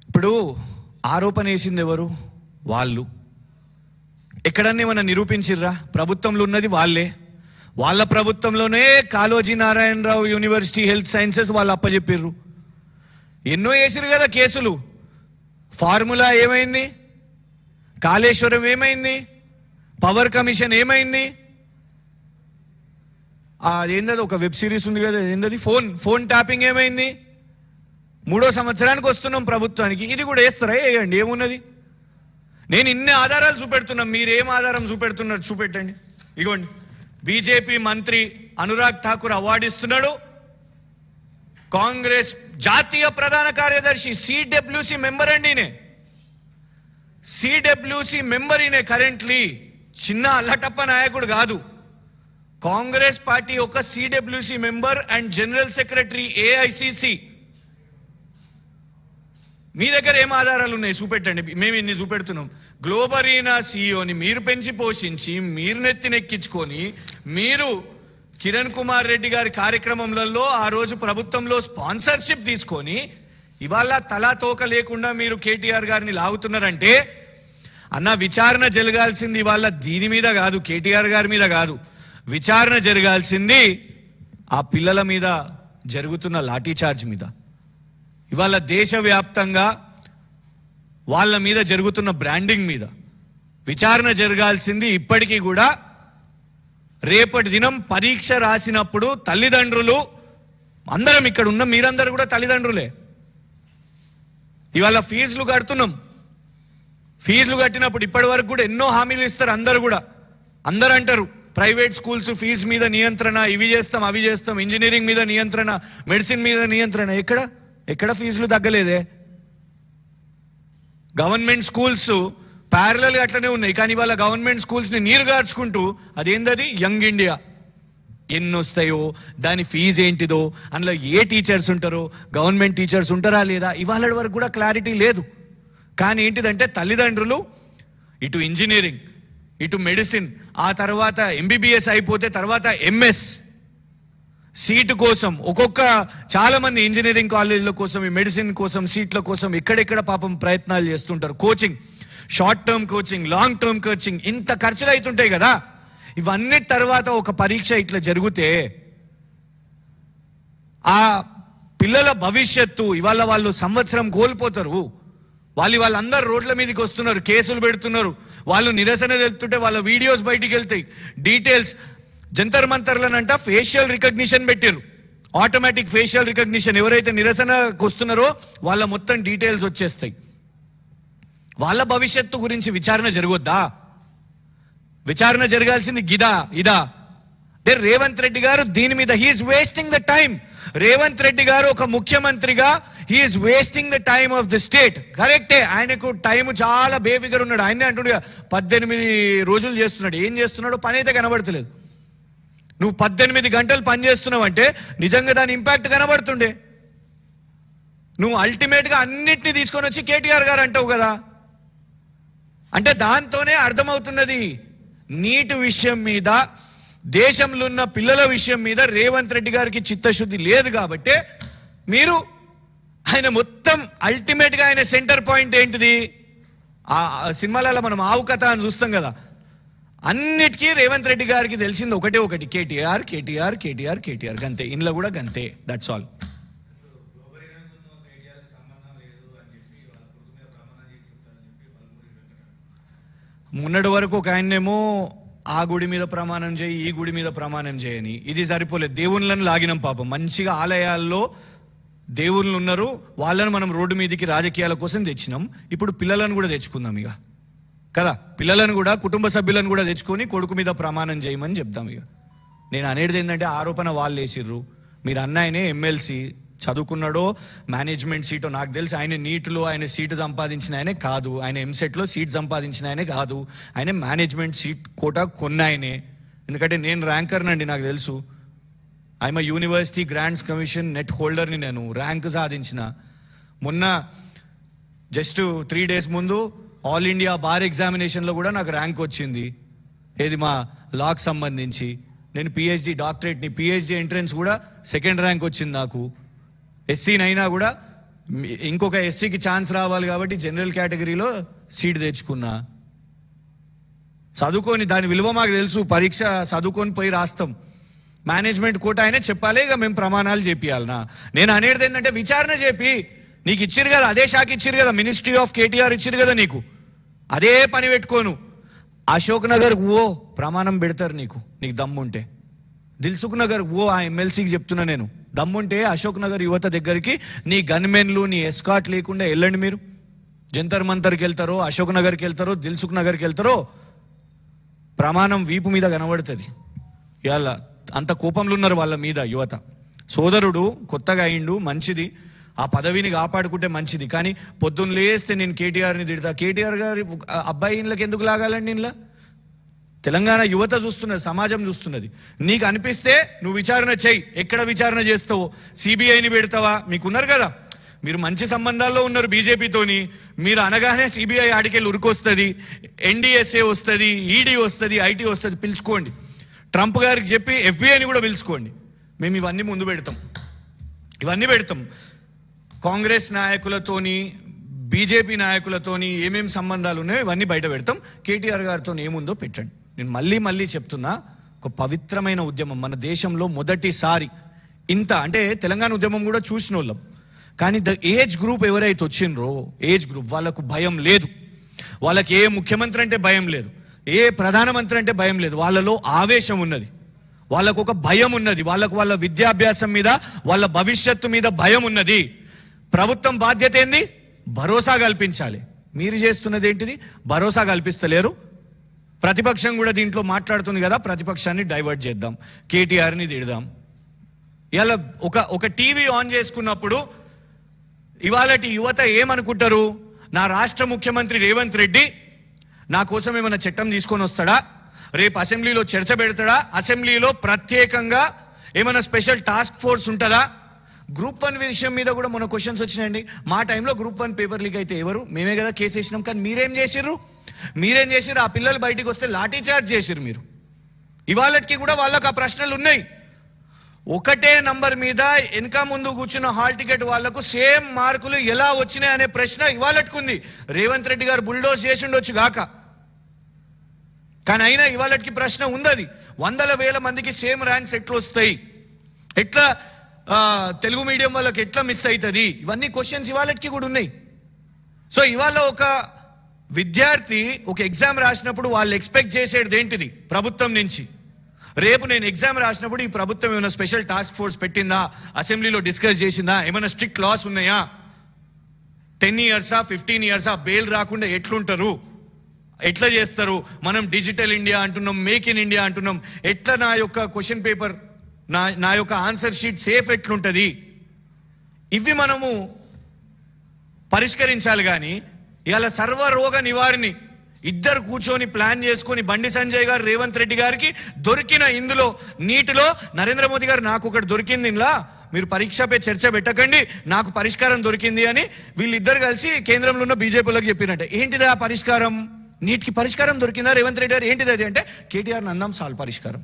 ఇప్పుడు ఆరోపణ వేసింది ఎవరు? వాళ్ళు. ఎక్కడన్నా ఏమన్నా నిరూపించిర్రా? ప్రభుత్వంలో ఉన్నది వాళ్ళే. వాళ్ళ ప్రభుత్వంలోనే Kaloji Narayana Rao university health sciences వాళ్ళు అప్పచెప్పిర్రు. ఎన్నో వేసిరు కదా కేసులు. ఫార్ములా ఏమైంది? కాళేశ్వరం ఏమైంది? పవర్ కమిషన్ ఏమైంది? ఏందది ఒక వెబ్ సిరీస్ ఉంది కదా, ఏందది ఫోన్ ట్యాపింగ్ ఏమైంది? 3వ సంవత్సరానికి వస్తున్నాం ప్రభుత్వానికి. ఇది కూడా వేస్తారా? వేయండి, ఏమున్నది? నేను ఇన్ని ఆధారాలు చూపెడుతున్నా, మీరేం ఆధారం చూపెడుతున్నారు చూపెట్టండి. ఇగోండి, బీజేపీ మంత్రి అనురాగ్ ఠాకూర్ అవార్డు ఇస్తున్నాడు. కాంగ్రెస్ జాతీయ ప్రధాన కార్యదర్శి సిడబ్ల్యూసి మెంబర్ అండి. సిడబ్ల్యూసి మెంబర్ ఈయన కరెంట్లీ. చిన్న అల్లటప్ప నాయకుడు కాదు. కాంగ్రెస్ పార్టీ ఒక CWC member and general secretary AICC. మీ దగ్గర ఏం ఆధారాలు ఉన్నాయి చూపెట్టండి. మేము ఇన్ని చూపెడుతున్నాం. గ్లోబరీనా సిఇఓని మీరు పెంచి పోషించి, మీరు నెత్తినెక్కించుకొని, మీరు కిరణ్ కుమార్ రెడ్డి గారి కార్యక్రమంలో ఆ రోజు ప్రభుత్వంలో స్పాన్సర్షిప్ తీసుకొని ఇవాళ తలా తోక లేకుండా మీరు కేటీఆర్ గారిని లాగుతున్నారంటే, అన్న విచారణ జరగాల్సింది ఇవాళ దీని మీద కాదు, కేటీఆర్ గారి మీద కాదు. విచారణ జరగాల్సింది ఆ పిల్లల మీద జరుగుతున్న లాఠీ చార్జ్ మీద. ఇవాళ దేశవ్యాప్తంగా వాళ్ళ మీద జరుగుతున్న బ్రాండింగ్ మీద విచారణ జరగాల్సింది. ఇప్పటికీ కూడా రేపటి దినం పరీక్ష రాసినప్పుడు తల్లిదండ్రులు అందరం, ఇక్కడ ఉన్న మీరందరూ కూడా తల్లిదండ్రులే. ఇవాళ ఫీజులు కడుతున్నాం. ఫీజులు కట్టినప్పుడు ఇప్పటి వరకు కూడా ఎన్నో హామీలు ఇస్తారు. అందరూ అంటారు ప్రైవేట్ స్కూల్స్ ఫీజు మీద నియంత్రణ, ఇవి చేస్తాం అవి చేస్తాం, ఇంజనీరింగ్ మీద నియంత్రణ, మెడిసిన్ మీద నియంత్రణ. ఎక్కడ ఫీజులు తగ్గలేదే. గవర్నమెంట్ స్కూల్స్ ప్యారలల్ అట్లనే ఉన్నాయి. కానీ వాళ్ళ గవర్నమెంట్ స్కూల్స్ని నీరుగార్చుకుంటూ అదేందది యంగ్ ఇండియా ఎన్ని వస్తాయో, దాని ఫీజు ఏంటిదో, అందులో ఏ టీచర్స్ ఉంటారో, గవర్నమెంట్ టీచర్స్ ఉంటారా లేదా, ఇవాళ వరకు కూడా క్లారిటీ లేదు. కానీ ఏంటిదంటే తల్లిదండ్రులు ఇటు ఇంజనీరింగ్, ఇటు మెడిసిన్, ఆ తర్వాత ఎంబీబీఎస్ అయిపోతే తర్వాత ఎంఎస్ సీటు కోసం చాలా మంది ఇంజనీరింగ్ కాలేజీల కోసం, ఈ మెడిసిన్ కోసం, సీట్ల కోసం ఎక్కడెక్కడ పాపం ప్రయత్నాలు చేస్తుంటారు. Coaching, short term coaching, long term coaching, ఇంత ఖర్చులు అవుతుంటాయి కదా. ఇవన్నీ తర్వాత ఒక పరీక్ష ఇట్లా జరిగితే ఆ పిల్లల భవిష్యత్తు ఇవాళ వాళ్ళు సంవత్సరం కోల్పోతారు. వాళ్ళందరూ రోడ్ల మీదకి వస్తున్నారు, కేసులు పెడుతున్నారు. వాళ్ళు నిరసన తెలుపుతుంటే వాళ్ళ వీడియోస్ బయటికి వెళ్తాయి. డీటెయిల్స్ జంతర్ మంతర్లనంట ఫేషియల్ రికగ్నిషన్ పెట్టారు. Automatic facial recognition. ఎవరైతే నిరసనకు వస్తున్నారో వాళ్ళ మొత్తం డీటెయిల్స్ వచ్చేస్తాయి. వాళ్ళ భవిష్యత్తు గురించి విచారణ జరగొద్దా? విచారణ జరగాల్సింది ఇదా? రేవంత్ రెడ్డి గారు దీని మీద he is wasting the time. Revanth Reddy గారు ఒక ముఖ్యమంత్రిగా he is wasting the time of the state. కరెక్టే, ఆయనకు టైం చాలా బేఫిగర్ ఉన్నాడు. ఆయనే అంటున్నాడు 18 రోజులు చేస్తున్నాడు. ఏం చేస్తున్నాడు? పని అయితే కనబడతలేదు. నువ్వు 18 గంటలు పని చేస్తున్నావు అంటే నిజంగా దాని ఇంపాక్ట్ కనబడుతుండే. నువ్వు అల్టిమేట్గా అన్నిటినీ తీసుకొని వచ్చి కేటీఆర్ గారు అంటావు కదా. అంటే దాంతోనే అర్థమవుతున్నది నీటి విషయం మీద, దేశంలో ఉన్న పిల్లల విషయం మీద రేవంత్ రెడ్డి గారికి చిత్తశుద్ధి లేదు. కాబట్టి మీరు ఆయన మొత్తం అల్టిమేట్గా ఆయన సెంటర్ పాయింట్ ఏంటిది? ఆ సినిమాలలో మనం ఆవు కథ అని చూస్తాం కదా, అన్నిటికీ రేవంత్ రెడ్డి గారికి తెలిసింది ఒకటి, కేటీఆర్ కేటీఆర్ కేటీఆర్ కేటీఆర్, గంతే. ఇంట్లో కూడా గంతే, దట్స్ ఆల్. మొన్నటి వరకు ఒక ఆయనేమో ఆ గుడి మీద ప్రమాణం చేయి, ఈ గుడి మీద ప్రమాణం చేయని, ఇది సరిపోలేదు. దేవుళ్ళని లాగినాం పాపం. మంచిగా ఆలయాల్లో దేవుళ్ళు ఉన్నారు, వాళ్ళని మనం రోడ్డు మీదకి రాజకీయాల కోసం తెచ్చినాం. ఇప్పుడు పిల్లలను కూడా తెచ్చుకుందాం ఇక కదా. పిల్లలను కూడా, కుటుంబ సభ్యులను కూడా తెచ్చుకొని కొడుకు మీద ప్రమాణం చేయమని చెప్దాం. ఇక నేను అనేది ఏంటంటే ఆరోపణ వాళ్ళు వేసిర్రు. మీరు అన్నాయనే ఎమ్మెల్సీ చదువుకున్నాడో మేనేజ్మెంట్ సీటో నాకు తెలిసి ఆయన నీట్లో ఆయన సీటు సంపాదించిన ఆయనే కాదు, ఆయన ఎంసెట్లో సీట్ సంపాదించిన ఆయనే కాదు, ఆయన మేనేజ్మెంట్ సీట్ కోటా కొన్నాయనే. ఎందుకంటే నేను ర్యాంకర్నండి, నాకు తెలుసు. I'm university grants commission NET హోల్డర్ని. నేను ర్యాంక్ సాధించిన. మొన్న జస్ట్ 3 days ముందు ఆల్ ఇండియా బార్ ఎగ్జామినేషన్లో కూడా నాకు ర్యాంక్ వచ్చింది. ఏది మా లాకు సంబంధించి. నేను పిహెచ్డి డాక్టరేట్ని, పిహెచ్డి ఎంట్రన్స్ కూడా 2nd ర్యాంక్ వచ్చింది నాకు. ఎస్సీనైనా కూడా ఇంకొక ఎస్సీకి ఛాన్స్ రావాలి కాబట్టి జనరల్ కేటగిరీలో సీట్ తెచ్చుకున్నా. చదువుకొని దాని విలువ మాకు తెలుసు, పరీక్ష చదువుకొని పోయి రాస్తాం. మేనేజ్మెంట్ కోట అయినా చెప్పాలి, ఇక మేము ప్రమాణాలు చేపియాలనా? నేను అనేది ఏంటంటే విచారణ చేపి, నీకు ఇచ్చిరు కదా అదే శాఖ ఇచ్చిరు కదా, మినిస్ట్రీ ఆఫ్ కేటీఆర్ ఇచ్చిరు కదా నీకు, అదే పని పెట్టుకోను. అశోక్ నగర్ ఓ ప్రమాణం పెడతారు నీకు దమ్ముంటే. దిల్సుఖ్ నగర్ ఓ ఆ ఎమ్మెల్సీకి చెప్తున్నా నేను, దమ్ముంటే అశోక్ నగర్ యువత దగ్గరికి నీ గన్మెన్లు నీ ఎస్కాట్ లేకుండా వెళ్ళండి. మీరు జంతర్ మంతర్కి వెళ్తారో, అశోక్ నగర్కి వెళ్తారో, దిల్సుఖ్ నగర్కి వెళ్తారో, ప్రమాణం వీపు మీద కనబడుతుంది. ఇవాళ అంత కోపంలో ఉన్నారు వాళ్ళ మీద యువత. సోదరుడు కొత్తగా అయిండు, మంచిది, ఆ పదవిని కాపాడుకుంటే మంచిది. కానీ పొద్దున్న లేస్తే నేను కేటీఆర్ని తిడతా, కేటీఆర్ గారి అబ్బాయి ఇళ్ళకి ఎందుకు లాగాలండి? ఇంట్లో తెలంగాణ యువత చూస్తున్నది, సమాజం చూస్తున్నది. నీకు అనిపిస్తే నువ్వు విచారణ చెయ్యి. ఎక్కడ విచారణ చేస్తావో, సిబిఐని పెడతావా? మీకున్నారు కదా, మీరు మంచి సంబంధాల్లో ఉన్నారు బీజేపీతోని. మీరు అనగానే సిబిఐ ఆడికెళ్ళి ఉరికొస్తుంది, ఎన్డీఎస్ఏ వస్తుంది, ఈడీ వస్తుంది, ఐటీ వస్తుంది. పిలుచుకోండి, ట్రంప్ గారికి చెప్పి ఎఫ్బిఐని కూడా పిలుచుకోండి. మేము ఇవన్నీ ముందు పెడతాం, ఇవన్నీ పెడతాం. కాంగ్రెస్ నాయకులతోని బీజేపీ నాయకులతోని ఏమేమి సంబంధాలు ఉన్నాయో ఇవన్నీ బయట పెడతాం. కేటీఆర్ గారితో ఏముందో పెట్టండి. నేను మళ్ళీ చెప్తున్నా, ఒక పవిత్రమైన ఉద్యమం మన దేశంలో మొదటిసారి ఇంత, అంటే తెలంగాణ ఉద్యమం కూడా చూసిన వాళ్ళం, కానీ ద ఏజ్ గ్రూప్ ఎవరైతే వచ్చిండ్రో, ఏజ్ గ్రూప్ వాళ్ళకు భయం లేదు. వాళ్ళకి ఏ ముఖ్యమంత్రి అంటే భయం లేదు, ఏ ప్రధానమంత్రి అంటే భయం లేదు. వాళ్ళలో ఆవేశం ఉన్నది, వాళ్ళకు ఒక భయం ఉన్నది, వాళ్ళకు వాళ్ళ విద్యాభ్యాసం మీద, వాళ్ళ భవిష్యత్తు మీద భయం ఉన్నది. ప్రభుత్వం బాధ్యత ఏంది? భరోసా కల్పించాలి. మీరు చేస్తున్నది ఏంటిది? భరోసా కల్పిస్తలేరు. ప్రతిపక్షం కూడా దీంట్లో మాట్లాడుతుంది కదా, ప్రతిపక్షాన్ని డైవర్ట్ చేద్దాం, కేటీఆర్ని తిడదాం. ఇలా ఒక టీవీ ఆన్ చేసుకున్నప్పుడు ఇవాళటి యువత ఏమనుకుంటారు? నా రాష్ట్ర ముఖ్యమంత్రి రేవంత్ రెడ్డి నా కోసం ఏమైనా చట్టం తీసుకొని వస్తాడా, రేపు అసెంబ్లీలో చర్చ పెడతాడా, అసెంబ్లీలో ప్రత్యేకంగా ఏమైనా స్పెషల్ టాస్క్ ఫోర్స్ ఉంటుందా? గ్రూప్ 1 విషయం మీద కూడా మన క్వశ్చన్స్ వచ్చినాయండి. మా టైంలో గ్రూప్ 1 పేపర్ లీక్ అయితే ఎవరు? మేమే కదా కేసు వేసినాం. కానీ మీరేం చేసిర్రు? ఆ పిల్లలు బయటికి వస్తే లాఠీ చార్జ్ చేసిర్రు మీరు. ఇవాళకి కూడా వాళ్ళకి ఆ ప్రశ్నలు ఉన్నాయి. ఒకటే నంబర్ మీద వెనక ముందు కూర్చున్న హాల్ టికెట్ వాళ్లకు సేమ్ మార్కులు ఎలా వచ్చినాయి అనే ప్రశ్న ఇవాళకి ఉంది. రేవంత్ రెడ్డి గారు బుల్డోజ్ చేసి ఉండొచ్చు గాక, కానీ అయినా ఇవాళకి ప్రశ్న ఉంది. వందల వేల మందికి సేమ్ ర్యాంక్స్ ఎట్లా వస్తాయి, ఎట్లా తెలుగు మీడియం వాళ్ళకి ఎట్లా మిస్ అవుతుంది, ఇవన్నీ క్వశ్చన్స్ ఇవాళకి కూడా ఉన్నాయి. సో ఇవాళ ఒక విద్యార్థి ఒక ఎగ్జామ్ రాసినప్పుడు వాళ్ళు ఎక్స్పెక్ట్ చేసేది ఏంటిది ప్రభుత్వం నుంచి? రేపు నేను ఎగ్జామ్ రాసినప్పుడు ఈ ప్రభుత్వం ఏమైనా స్పెషల్ టాస్క్ ఫోర్స్ పెట్టిందా, అసెంబ్లీలో డిస్కస్ చేసిందా, ఏమైనా స్ట్రిక్ట్ లాస్ ఉన్నాయా, 10 ఇయర్సా 15 ఇయర్సా బెయిల్ రాకుండా ఎట్లుంటారు, ఎట్లా చేస్తారు? మనం డిజిటల్ ఇండియా అంటున్నాం, మేక్ ఇన్ ఇండియా అంటున్నాం. ఎట్లా నా యొక్క క్వశ్చన్ పేపర్, నా యొక్క ఆన్సర్ షీట్ సేఫ్ ఎట్లుంటుంది? ఇవి మనము పరిష్కరించాలి. కానీ ఇవాళ సర్వరోగ నివారణి ఇద్దరు కూర్చొని ప్లాన్ చేసుకొని బండి సంజయ్ గారు రేవంత్ రెడ్డి గారికి దొరికిన ఇందులో నీటిలో నరేంద్ర మోదీ గారు నాకు ఒకటి దొరికింది, ఇలా మీరు పరీక్షపై చర్చ పెట్టకండి, నాకు పరిష్కారం దొరికింది అని వీళ్ళిద్దరు కలిసి కేంద్రంలో ఉన్న బీజేపీలకు చెప్పినట్టే. ఏంటిది ఆ పరిష్కారం? నీటికి పరిష్కారం దొరికిందా రేవంత్ రెడ్డి గారు? ఏంటిది అది అంటే కేటీఆర్ నందాం సాల్ పరిష్కారం.